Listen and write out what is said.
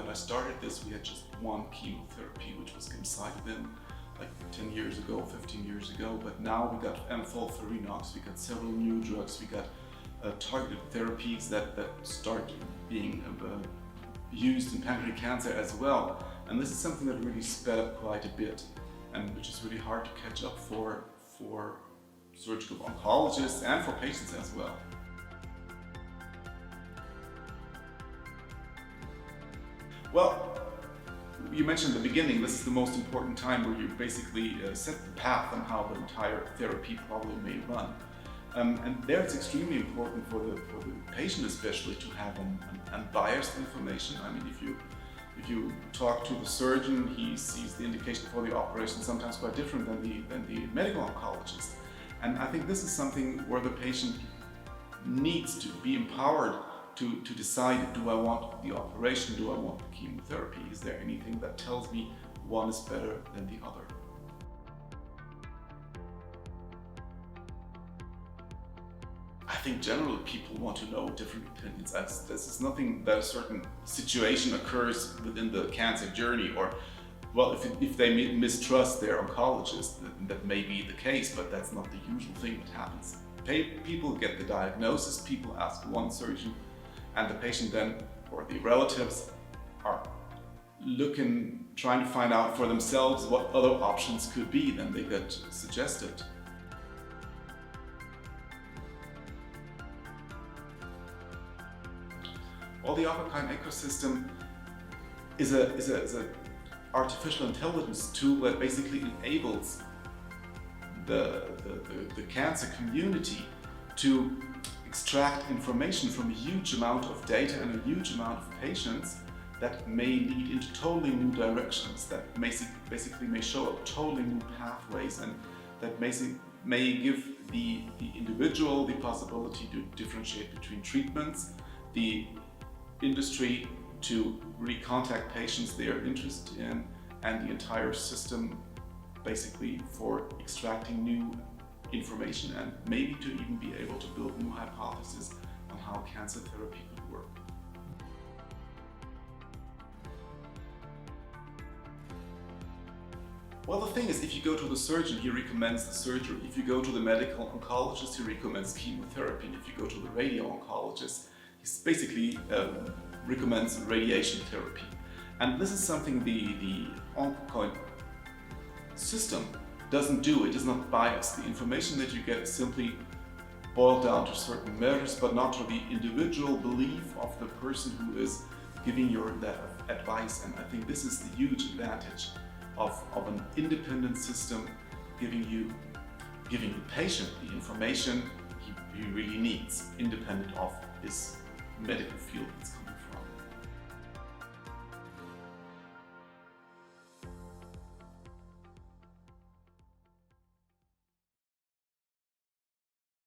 I started this, we had just one chemotherapy, which was gemcitabine, like 10 years ago, 15 years ago. But now we got FOLFIRINOX, we got several new drugs, we got targeted therapies that start being used in pancreatic cancer as well. And this is something that really sped up quite a bit, and which is really hard to catch up for surgical oncologists and for patients as well. Well, you mentioned in the beginning, this is the most important time where you basically set the path on how the entire therapy probably may run. And there it's extremely important for the patient especially to have unbiased information. I mean, if you talk to the surgeon, he sees the indication for the operation sometimes quite different than the medical oncologist. And I think this is something where the patient needs to be empowered to decide, do I want the operation, do I want the chemotherapy? Is there anything that tells me one is better than the other? I think generally people want to know different opinions. This is nothing that a certain situation occurs within the cancer journey, or, well, if they mistrust their oncologist, that may be the case, but that's not the usual thing that happens. People get the diagnosis, people ask one surgeon, and the patient then, or the relatives, are trying to find out for themselves what other options could be than they get suggested. Well, the OncoCoin ecosystem is a artificial intelligence tool that basically enables the cancer community to extract information from a huge amount of data and a huge amount of patients that may lead into totally new directions, that basically may show up totally new pathways, and that may give the individual the possibility to differentiate between treatments, the industry to really contact patients they are interested in, and the entire system basically for extracting new information and maybe to even be able to build new hypotheses on how cancer therapy could work. Well, the thing is, if you go to the surgeon, he recommends the surgery. If you go to the medical oncologist, he recommends chemotherapy. And if you go to the radio oncologist, he basically recommends radiation therapy. And this is something the OncoCoin system doesn't do. It is not biased. The information that you get is simply boiled down to certain measures, but not to the individual belief of the person who is giving you that advice. And I think this is the huge advantage of an independent system giving the patient the information he really needs, independent of his medical field.